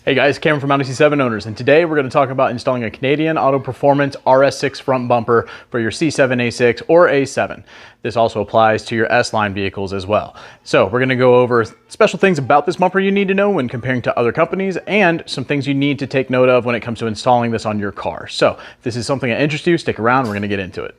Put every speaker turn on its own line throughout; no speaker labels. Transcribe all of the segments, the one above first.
Hey guys, Cameron from Audi C7 owners, and today we're going to talk about installing a Canadian Auto Performance RS6 front bumper for your C7, A6, or A7. This also applies to your S-Line vehicles as well. So we're going to go over special things about this bumper you need to know when comparing to other companies, and some things you need to take note of when it comes to installing this on your car. So if this is something that interests you, stick around, we're going to get into it.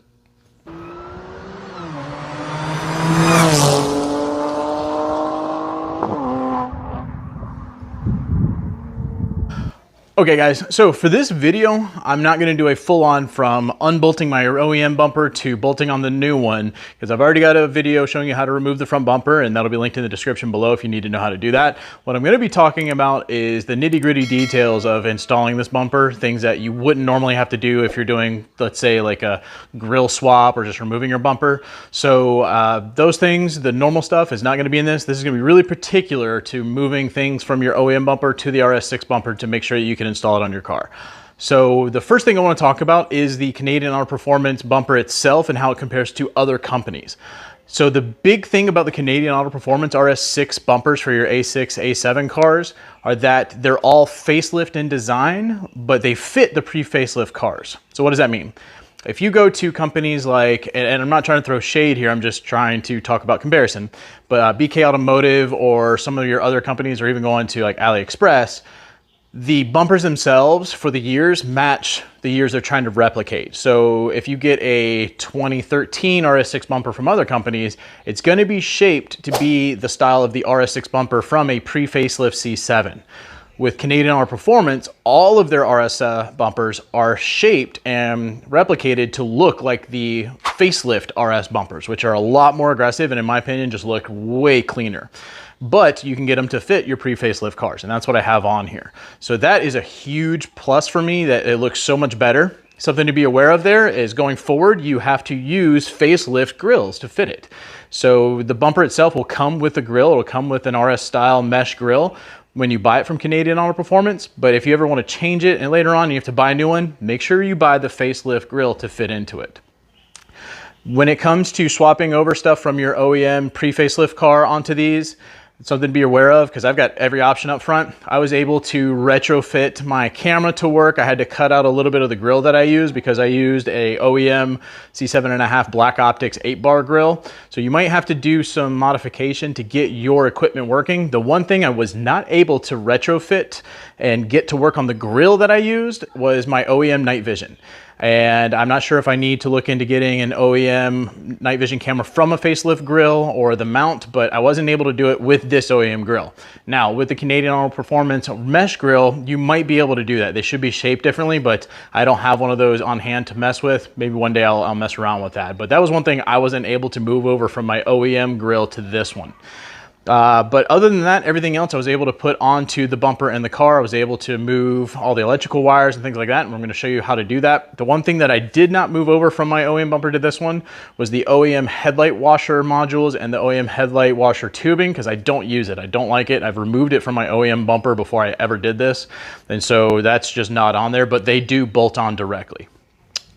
Okay guys, so for this video, I'm not going to do a full-on from unbolting my OEM bumper to bolting on the new one, because I've already got a video showing you how to remove the front bumper, and that'll be linked in the description below if you need to know how to do that. What I'm going to be talking about is the nitty-gritty details of installing this bumper, things that you wouldn't normally have to do if you're doing, let's say, like a grill swap or just removing your bumper. So those things, the normal stuff, is not going to be in this. This is going to be really particular to moving things from your OEM bumper to the RS6 bumper to make sure that you can install it on your car. So the first thing I want to talk about is the Canadian Auto Performance bumper itself and how it compares to other companies. So the big thing about the Canadian Auto Performance RS6 bumpers for your A6, A7 cars are that they're all facelift in design, but they fit the pre-facelift cars. So what does that mean? If you go to companies like, and I'm not trying to throw shade here, I'm just trying to talk about comparison, but BK Automotive or some of your other companies, or even going to like AliExpress, the bumpers themselves for the years match the years they're trying to replicate. So if you get a 2013 RS6 bumper from other companies, it's going to be shaped to be the style of the RS6 bumper from a pre-facelift C7. With Canadian Auto Performance, all of their RS bumpers are shaped and replicated to look like the facelift RS bumpers, which are a lot more aggressive and in my opinion just look way cleaner. But you can get them to fit your pre-facelift cars, and that's what I have on here. So that is a huge plus for me, that it looks so much better. Something to be aware of there is going forward, you have to use facelift grills to fit it. So the bumper itself will come with a grill, it'll come with an RS style mesh grill when you buy it from Canadian Auto Performance. But if you ever want to change it and later on you have to buy a new one, make sure you buy the facelift grill to fit into it. When it comes to swapping over stuff from your OEM pre-facelift car onto these, it's something to be aware of, because I've got every option up front. I was able to retrofit my camera to work. I had to cut out a little bit of the grill that I used because I used a OEM C7.5 Black Optics 8-bar grill. So you might have to do some modification to get your equipment working. The one thing I was not able to retrofit and get to work on the grill that I used was my OEM night vision. And I'm not sure if I need to look into getting an OEM night vision camera from a facelift grill or the mount, but I wasn't able to do it with this OEM grill. Now, with the Canadian Auto Performance mesh grill, you might be able to do that. They should be shaped differently, but I don't have one of those on hand to mess with. Maybe one day I'll mess around with that. But that was one thing I wasn't able to move over from my OEM grill to this one. But other than that, everything else I was able to put onto the bumper and the car. I was able to move all the electrical wires and things like that, and we're going to show you how to do that. The one thing that I did not move over from my OEM bumper to this one was the OEM headlight washer modules and the OEM headlight washer tubing, because I don't use it. I don't like it. I've removed it from my OEM bumper before I ever did this, and so that's just not on there, but they do bolt on directly.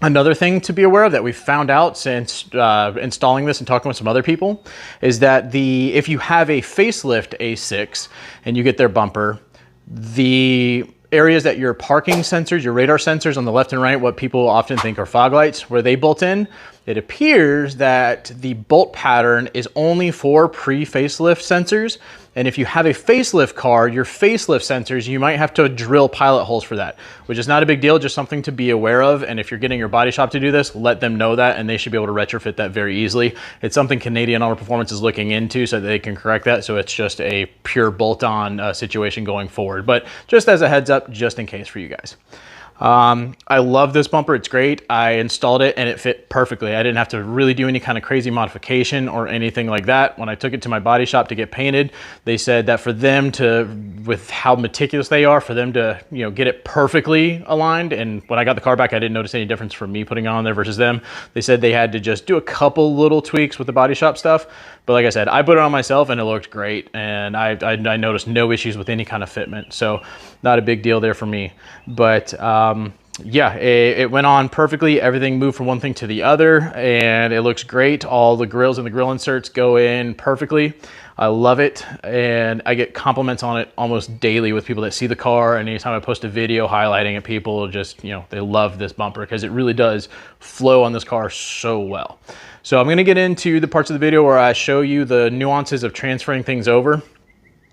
Another thing to be aware of that we found out since installing this and talking with some other people is that if you have a facelift A6 and you get their bumper, the areas that your parking sensors, your radar sensors on the left and right, what people often think are fog lights, where they bolt in, it appears that the bolt pattern is only for pre-facelift sensors. And if you have a facelift car, your facelift sensors, you might have to drill pilot holes for that, which is not a big deal, just something to be aware of. And if you're getting your body shop to do this, let them know that, and they should be able to retrofit that very easily. It's something Canadian Auto Performance is looking into so that they can correct that. So it's just a pure bolt-on situation going forward. But just as a heads up, just in case for you guys. I love this bumper. It's great. I installed it and it fit perfectly. I didn't have to really do any kind of crazy modification or anything like that. When I took it to my body shop to get painted, they said that for them to, with how meticulous they are, for them to, get it perfectly aligned. And when I got the car back, I didn't notice any difference from me putting it on there versus them. They said they had to just do a couple little tweaks with the body shop stuff. But like I said, I put it on myself and it looked great. And I noticed no issues with any kind of fitment. So not a big deal there for me. But Yeah, it went on perfectly. Everything moved from one thing to the other, and it looks great. All the grills and the grill inserts go in perfectly. I love it, and I get compliments on it almost daily with people that see the car, and anytime I post a video highlighting it, people just, they love this bumper because it really does flow on this car so well. So I'm gonna get into the parts of the video where I show you the nuances of transferring things over.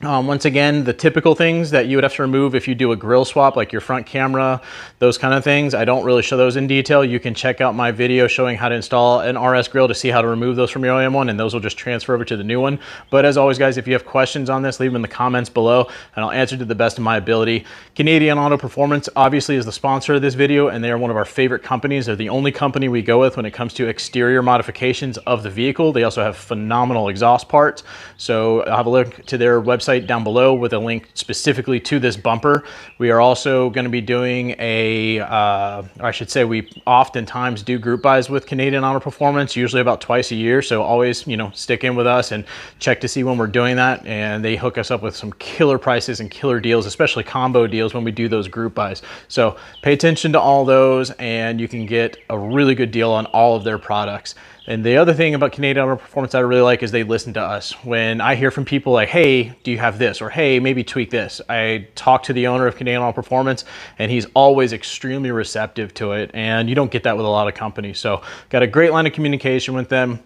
Once again, the typical things that you would have to remove if you do a grill swap, like your front camera, those kind of things. I don't really show those in detail. You can check out my video showing how to install an RS grill to see how to remove those from your OEM one, and those will just transfer over to the new one. But as always, guys, if you have questions on this, leave them in the comments below, and I'll answer to the best of my ability. Canadian Auto Performance obviously is the sponsor of this video, and they are one of our favorite companies. They're the only company we go with when it comes to exterior modifications of the vehicle. They also have phenomenal exhaust parts. So I'll have a link to their website down below with a link specifically to this bumper. We are also going to be doing I should say we oftentimes do group buys with Canadian Auto Performance, usually about twice a year. So always, stick in with us and check to see when we're doing that. And they hook us up with some killer prices and killer deals, especially combo deals when we do those group buys. So pay attention to all those, and you can get a really good deal on all of their products. And the other thing about Canadian Auto Performance I really like is they listen to us. When I hear from people like, hey, do you have this? Or hey, maybe tweak this. I talk to the owner of Canadian Auto Performance, and he's always extremely receptive to it. And you don't get that with a lot of companies. So got a great line of communication with them.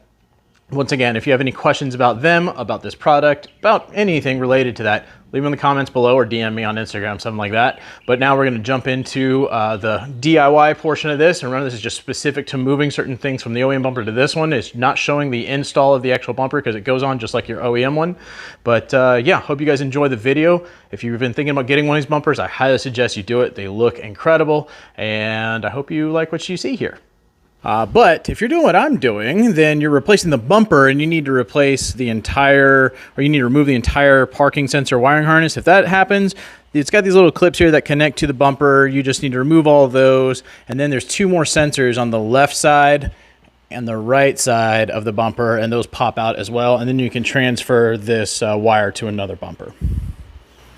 Once again, if you have any questions about them, about this product, about anything related to that, leave them in the comments below or DM me on Instagram, something like that. But now we're going to jump into the DIY portion of this. And remember, this is just specific to moving certain things from the OEM bumper to this one. It's not showing the install of the actual bumper because it goes on just like your OEM one. But yeah, hope you guys enjoy the video. If you've been thinking about getting one of these bumpers, I highly suggest you do it. They look incredible, and I hope you like what you see here. But if you're doing what I'm doing, then you're replacing the bumper and you need to replace the entire, or you need to remove the entire parking sensor wiring harness. If that happens, it's got these little clips here that connect to the bumper. You just need to remove all of those. And then there's two more sensors on the left side and the right side of the bumper, and those pop out as well. And then you can transfer this wire to another bumper.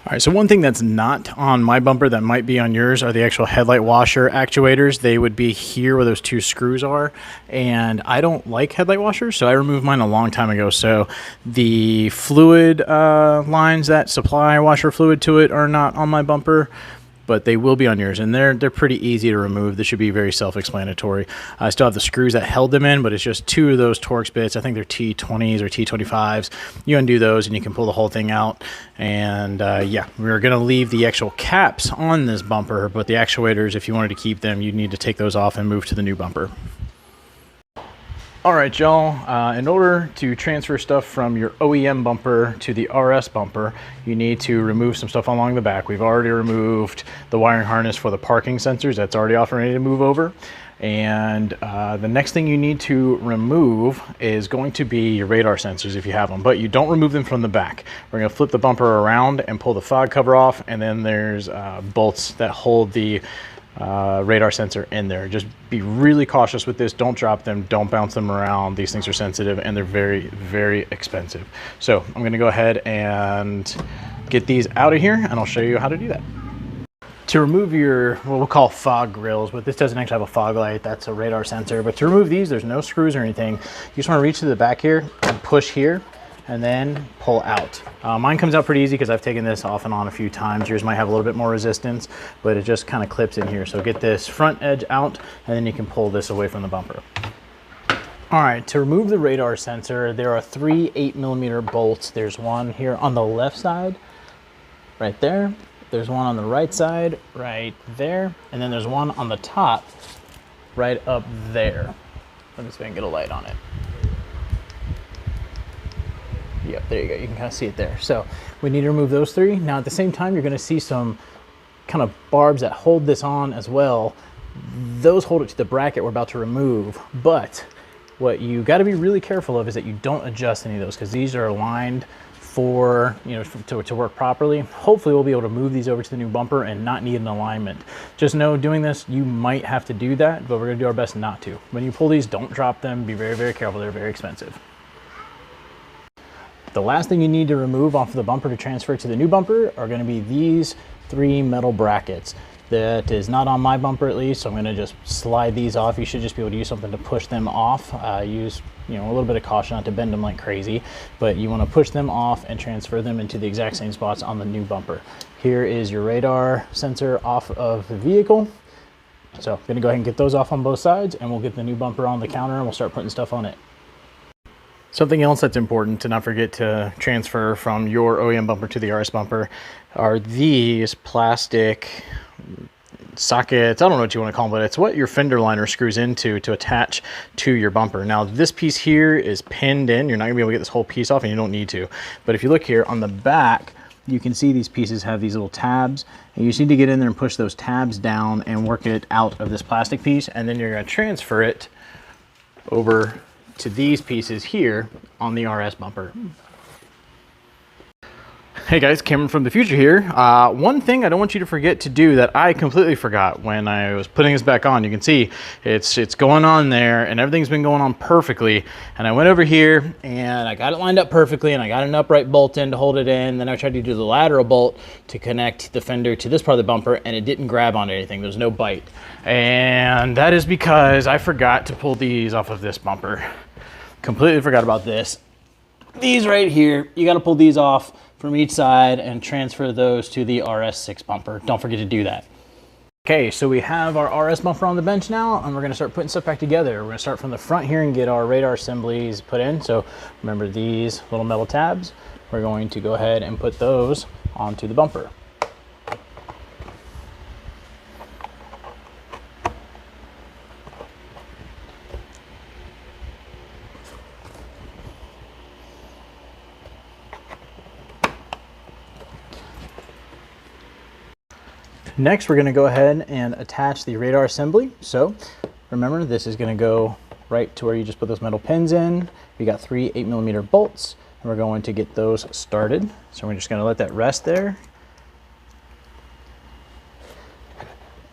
All right, so one thing that's not on my bumper that might be on yours are the actual headlight washer actuators. They would be here where those two screws are, and I don't like headlight washers, so I removed mine a long time ago. So the fluid lines that supply washer fluid to it are not on my bumper, but they will be on yours, and they're pretty easy to remove. This should be very self-explanatory. I still have the screws that held them in, but it's just two of those Torx bits. I think they're T20s or T25s. You undo those and you can pull the whole thing out. And yeah, we're gonna leave the actual caps on this bumper, but the actuators, if you wanted to keep them, you'd need to take those off and move to the new bumper. All right, y'all, in order to transfer stuff from your OEM bumper to the RS bumper, you need to remove some stuff along the back. We've already removed the wiring harness for the parking sensors. That's already off and ready to move over. And the next thing you need to remove is going to be your radar sensors if you have them, but you don't remove them from the back. We're gonna flip the bumper around and pull the fog cover off, and then there's bolts that hold the radar sensor in there. Just be really cautious with this. Don't drop them, don't bounce them around. These things are sensitive and they're very, very expensive. So I'm gonna go ahead and get these out of here, and I'll show you how to do that. To remove your, what we'll call fog grills, but this doesn't actually have a fog light, that's a radar sensor. But to remove these, there's no screws or anything. You just wanna reach to the back here and push here, and then pull out. Mine comes out pretty easy because I've taken this off and on a few times. Yours might have a little bit more resistance, but it just kind of clips in here. So get this front edge out, and then you can pull this away from the bumper. All right, to remove the radar sensor, there are 3 8mm bolts. There's one here on the left side, right there. There's one on the right side, right there. And then there's one on the top, right up there. Let me see if I can get a light on it. Yep, there you go. You can kind of see it there. So we need to remove those 3. Now at the same time, you're going to see some kind of barbs that hold this on as well. Those hold it to the bracket we're about to remove. But what you got to be really careful of is that you don't adjust any of those, because these are aligned for, to work properly. Hopefully we'll be able to move these over to the new bumper and not need an alignment. Just know, doing this, you might have to do that, but we're going to do our best not to. When you pull these, don't drop them. Be very, very careful. They're very expensive. The last thing you need to remove off of the bumper to transfer to the new bumper are going to be these 3 metal brackets. That is not on my bumper at least, so I'm going to just slide these off. You should just be able to use something to push them off. Use a little bit of caution not to bend them like crazy, but you want to push them off and transfer them into the exact same spots on the new bumper. Here is your radar sensor off of the vehicle. So I'm going to go ahead and get those off on both sides, and we'll get the new bumper on the counter and we'll start putting stuff on it. Something else that's important to not forget to transfer from your OEM bumper to the RS bumper are these plastic sockets. I don't know what you want to call them, but it's what your fender liner screws into to attach to your bumper. Now this piece here is pinned in. You're not gonna be able to get this whole piece off, and you don't need to. But if you look here on the back, you can see these pieces have these little tabs, and you just need to get in there and push those tabs down and work it out of this plastic piece, and then you're going to transfer it over to these pieces here on the RS bumper. Hey guys, Cameron from the future here. One thing I don't want you to forget to do that I completely forgot when I was putting this back on. You can see it's going on there, and everything's been going on perfectly. And I went over here and I got it lined up perfectly, and I got an upright bolt in to hold it in. Then I tried to do the lateral bolt to connect the fender to this part of the bumper, and it didn't grab onto anything. There was no bite. And that is because I forgot to pull these off of this bumper. Completely forgot about this. These right here, you got to pull these off from each side and transfer those to the RS6 bumper. Don't forget to do that. Okay, so we have our RS bumper on the bench now, and we're going to start putting stuff back together. We're going to start from the front here and get our radar assemblies put in. So remember these little metal tabs. We're going to go ahead and put those onto the bumper. Next, we're going to go ahead and attach the radar assembly. So remember, this is going to go right to where you just put those metal pins in. We got 3 8mm bolts, and we're going to get those started. So we're just going to let that rest there.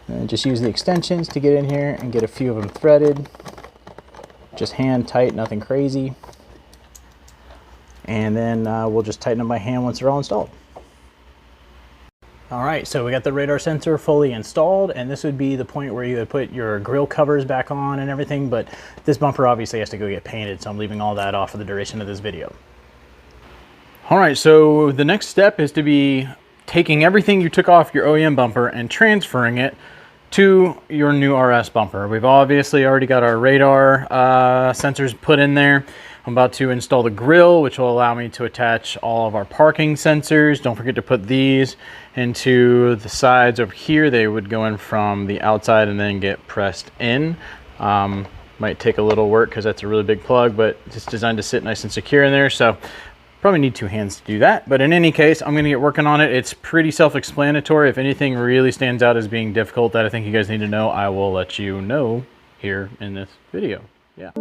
And just use the extensions to get in here and get a few of them threaded. Just hand tight, nothing crazy. And then we'll just tighten them by hand once they're all installed. All right, so we got the radar sensor fully installed, and this would be the point where you would put your grill covers back on and everything, but this bumper obviously has to go get painted, so I'm leaving all that off for the duration of this video. All right, so the next step is to be taking everything you took off your OEM bumper and transferring it to your new RS bumper. We've obviously already got our radar sensors put in there. I'm about to install the grill, which will allow me to attach all of our parking sensors. Don't forget to put these into the sides over here. They would go in from the outside and then get pressed in. Might take a little work because that's a really big plug, but it's designed to sit nice and secure in there. So probably need 2 hands to do that. But in any case, I'm gonna get working on it. It's pretty self-explanatory. If anything really stands out as being difficult that I think you guys need to know, I will let you know here in this video. Yeah.